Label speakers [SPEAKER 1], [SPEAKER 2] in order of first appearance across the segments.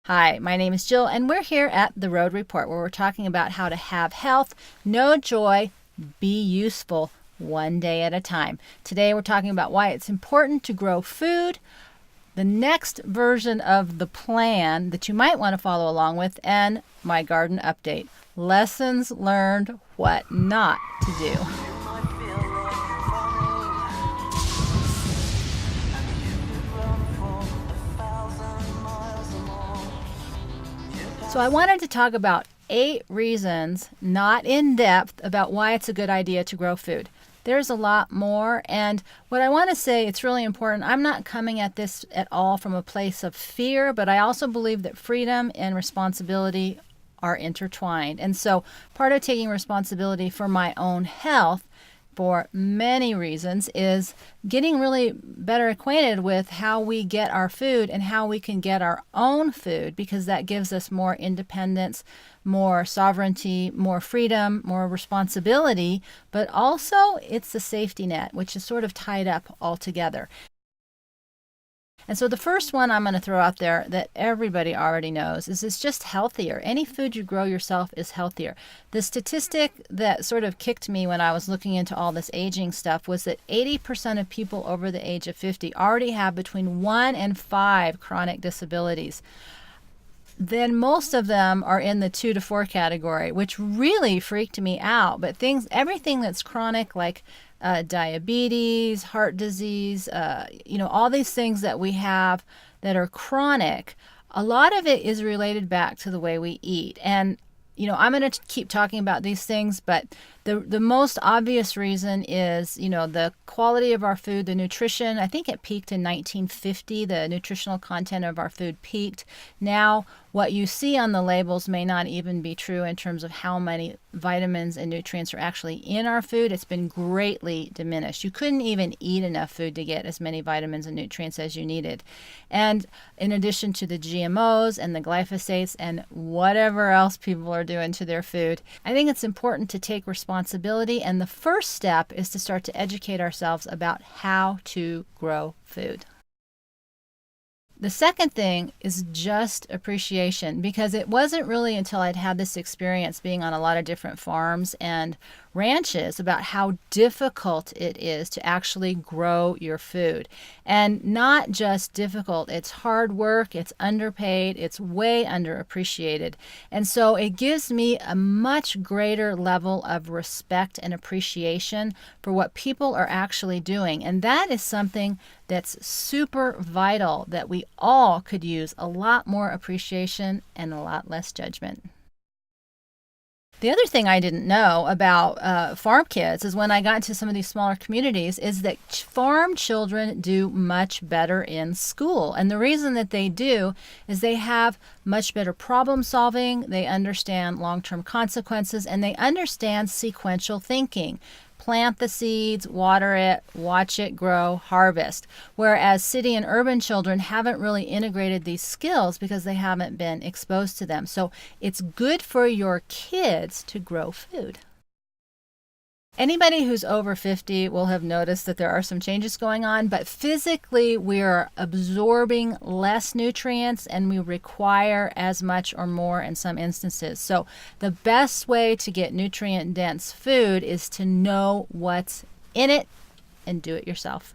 [SPEAKER 1] Hi, my name is Jill, and we're here at The Road Report, where we're talking about how to have health, know joy, be useful one day at a time. Today, we're talking about why it's important to grow food, the next version of the plan that you might want to follow along with, and my garden update. Lessons learned, what not to do. So I wanted to talk about 8 reasons, not in depth, about why it's a good idea to grow food. There's a lot more, and what I want to say, it's really important. I'm not coming at this at all from a place of fear, but I also believe that freedom and responsibility are intertwined. And so part of taking responsibility for my own health for many reasons is getting really better acquainted with how we get our food and how we can get our own food, because that gives us more independence, more sovereignty, more freedom, more responsibility, but also it's the safety net, which is sort of tied up all together. And so the first one I'm going to throw out there that everybody already knows is it's just healthier. Any food you grow yourself is healthier. The statistic that sort of kicked me when I was looking into all this aging stuff was that 80% of people over the age of 50 already have between 1 and 5 chronic disabilities. Then most of them are in the 2 to 4 category, which really freaked me out. But everything that's chronic, like diabetes, heart disease, all these things that we have that are chronic, a lot of it is related back to the way we eat. And I'm going to keep talking about these things, but the most obvious reason is, the quality of our food, the nutrition. I think it peaked in 1950. The nutritional content of our food peaked. Now, what you see on the labels may not even be true in terms of how many vitamins and nutrients are actually in our food. It's been greatly diminished. You couldn't even eat enough food to get as many vitamins and nutrients as you needed. And in addition to the GMOs and the glyphosates and whatever else people are doing to their food, I think it's important to take responsibility. And the first step is to start to educate ourselves about how to grow food. The second thing is just appreciation, because it wasn't really until I'd had this experience being on a lot of different farms and ranches about how difficult it is to actually grow your food. And not just difficult, it's hard work, it's underpaid, it's way underappreciated. And so it gives me a much greater level of respect and appreciation for what people are actually doing. And that is something that's super vital, that we all could use a lot more appreciation and a lot less judgment. The other thing I didn't know about farm kids is when I got into some of these smaller communities is that farm children do much better in school. And the reason that they do is they have much better problem solving, they understand long-term consequences, and they understand sequential thinking. Plant the seeds, water it, watch it grow, harvest. Whereas city and urban children haven't really integrated these skills because they haven't been exposed to them. So it's good for your kids to grow food. Anybody who's over 50 will have noticed that there are some changes going on, but physically we're absorbing less nutrients and we require as much or more in some instances. So the best way to get nutrient-dense food is to know what's in it and do it yourself.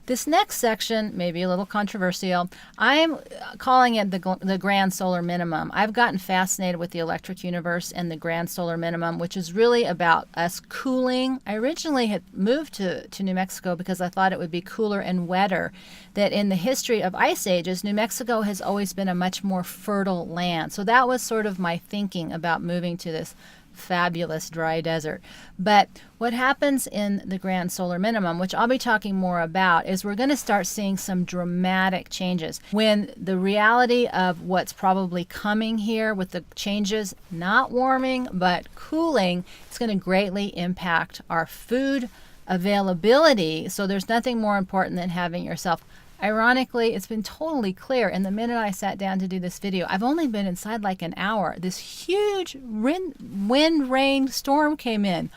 [SPEAKER 1] This next section may be a little controversial. I'm calling it the grand solar minimum. I've gotten fascinated with the electric universe and the grand solar minimum, which is really about us cooling. I originally had moved to New Mexico because I thought it would be cooler and wetter. That in the history of ice ages, New Mexico has always been a much more fertile land. So that was sort of my thinking about moving to this fabulous dry desert. But what happens in the grand solar minimum, which I'll be talking more about, is we're going to start seeing some dramatic changes when the reality of what's probably coming here with the changes, not warming but cooling, it's going to greatly impact our food availability. So there's nothing more important than having yourself. Ironically, it's been totally clear. And the minute I sat down to do this video, I've only been inside like an hour. This huge wind, rain, storm came in.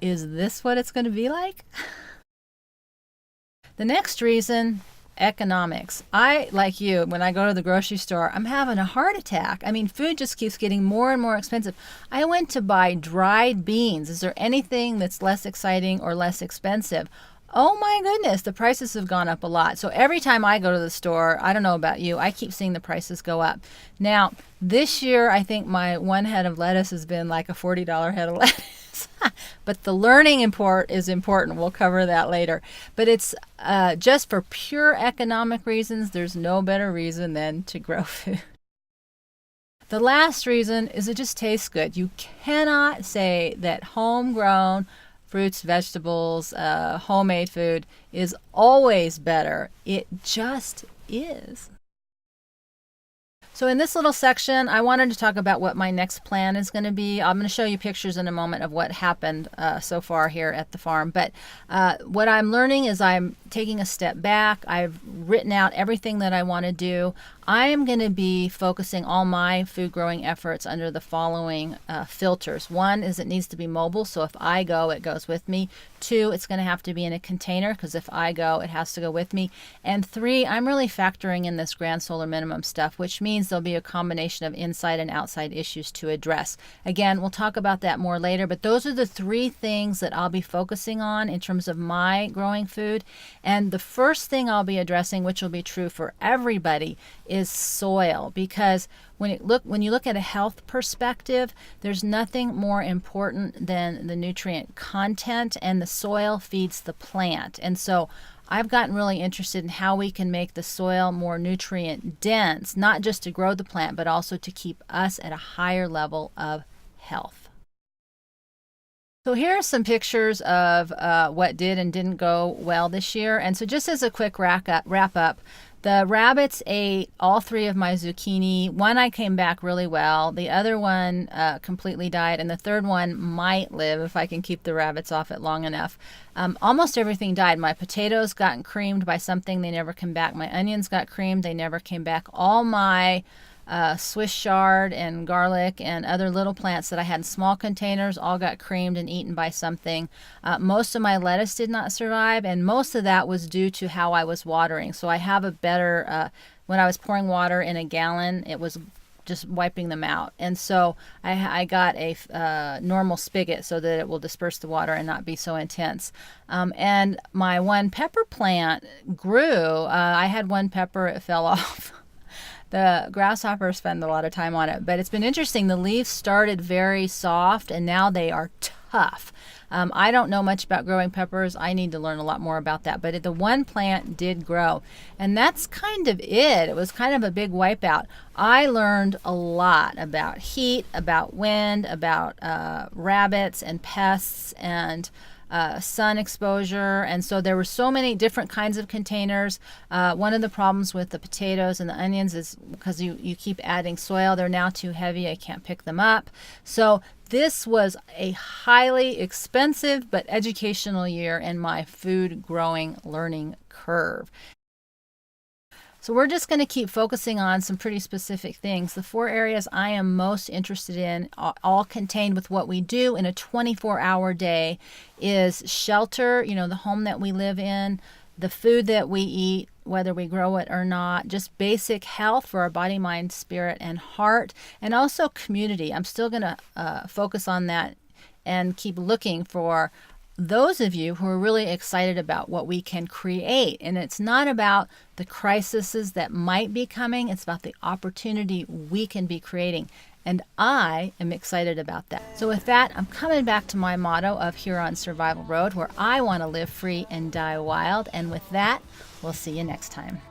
[SPEAKER 1] Is this what it's going to be like? The next reason, economics. I, like you, when I go to the grocery store, I'm having a heart attack. I mean, food just keeps getting more and more expensive. I went to buy dried beans. Is there anything that's less exciting or less expensive? Oh my goodness, the prices have gone up a lot. So every time I go to the store, I don't know about you, I keep seeing the prices go up. Now, this year, I think my one head of lettuce has been like a $40 head of lettuce. But the learning is important. We'll cover that later. But it's just for pure economic reasons, there's no better reason than to grow food. The last reason is it just tastes good. You cannot say that homegrown fruits, vegetables, homemade food is always better. It just is. So in this little section, I wanted to talk about what my next plan is going to be. I'm going to show you pictures in a moment of what happened so far here at the farm. But what I'm learning is I'm taking a step back. I've written out everything that I want to do. I am going to be focusing all my food growing efforts under the following filters. One is it needs to be mobile, so if I go, it goes with me. Two, it's going to have to be in a container, because if I go, it has to go with me. And three, I'm really factoring in this grand solar minimum stuff, which means there'll be a combination of inside and outside issues to address. Again, we'll talk about that more later, but those are the three things that I'll be focusing on in terms of my growing food. And the first thing I'll be addressing, which will be true for everybody, is soil, because when you look at a health perspective, there's nothing more important than the nutrient content, and the soil feeds the plant. And so I've gotten really interested in how we can make the soil more nutrient dense, not just to grow the plant, but also to keep us at a higher level of health. So here are some pictures of what did and didn't go well this year. And so just as a quick wrap up, the rabbits ate all three of my zucchini. One I came back really well. The other one completely died. And the third one might live if I can keep the rabbits off it long enough. Almost everything died. My potatoes got creamed by something. They never came back. My onions got creamed. They never came back. All my Swiss chard and garlic and other little plants that I had in small containers all got creamed and eaten by something. Most of my lettuce did not survive, and most of that was due to how I was watering. So I have a better, when I was pouring water in a gallon, it was just wiping them out. And so I got a normal spigot so that it will disperse the water and not be so intense. And my one pepper plant grew. I had one pepper, it fell off. The grasshoppers spend a lot of time on it, but it's been interesting. The leaves started very soft, and now they are tough. I don't know much about growing peppers. I need to learn a lot more about that, but the one plant did grow, and that's kind of it. It was kind of a big wipeout. I learned a lot about heat, about wind, about rabbits and pests and sun exposure. And so there were so many different kinds of containers. One of the problems with the potatoes and the onions is because you keep adding soil, they're now too heavy. I can't pick them up. So this was a highly expensive but educational year in my food growing learning curve. So we're just going to keep focusing on some pretty specific things. The 4 areas I am most interested in, all contained with what we do in a 24-hour day, is shelter, the home that we live in, the food that we eat, whether we grow it or not, just basic health for our body, mind, spirit, and heart, and also community. I'm still going to focus on that and keep looking for those of you who are really excited about what we can create. And it's not about the crises that might be coming, it's about the opportunity we can be creating. And I am excited about that. So with that, I'm coming back to my motto of Here on Survival Road, where I want to live free and die wild. And with that, we'll see you next time.